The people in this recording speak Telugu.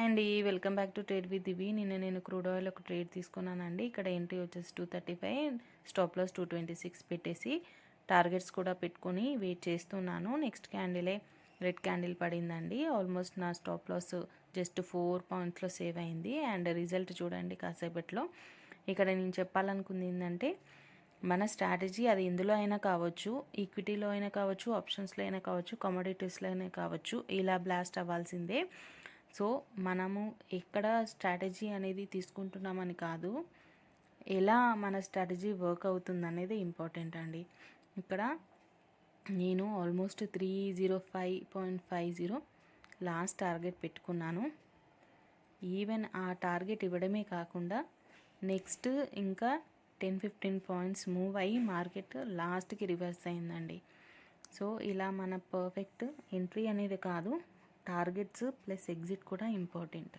అండి, welcome back to trade with Divi. నేను క్రూడ్ ఆయిల్ ఒక ట్రేడ్ తీసుకున్నానండి. ఇక్కడ ఎంట్రీ వచ్చేసి 235, స్టాప్ లాస్ 226 పెట్టేసి టార్గెట్స్ కూడా పెట్టుకొని వెయిట్ చేస్తున్నాను. నెక్స్ట్ క్యాండిలే రెడ్ క్యాండిల్ పడిందండి. ఆల్మోస్ట్ నా స్టాప్ లాస్ జస్ట్ 4 పాయింట్స్లో సేవ్ అయింది. అండ్ రిజల్ట్ చూడండి కాసేపట్లో. ఇక్కడ నేను చెప్పాలనుకుంది ఏంటంటే, మన స్ట్రాటజీ అది ఎందులో అయినా కావచ్చు, ఈక్విటీలో అయినా కావచ్చు, ఆప్షన్స్లో అయినా కావచ్చు, కమోడిటీస్లో అయినా కావచ్చు, ఇలా బ్లాస్ట్ అవ్వాల్సిందే. సో మనము ఎక్కడ స్ట్రాటజీ అనేది తీసుకుంటున్నామని కాదు, ఎలా మన స్ట్రాటజీ వర్క్ అవుతుంది అనేది ఇంపార్టెంట్ అండి. ఇక్కడ నేను ఆల్మోస్ట్ 305.50 లాస్ట్ టార్గెట్ పెట్టుకున్నాను. ఈవెన్ ఆ టార్గెట్ ఇవ్వడమే కాకుండా నెక్స్ట్ ఇంకా 10-15 పాయింట్స్ మూవ్ అయ్యి మార్కెట్ లాస్ట్కి రివర్స్ అయిందండి. సో ఇలా మన పర్ఫెక్ట్ ఎంట్రీ అనేది కాదు, టార్గెట్స్ ప్లస్ ఎగ్జిట్ కూడా ఇంపార్టెంట్.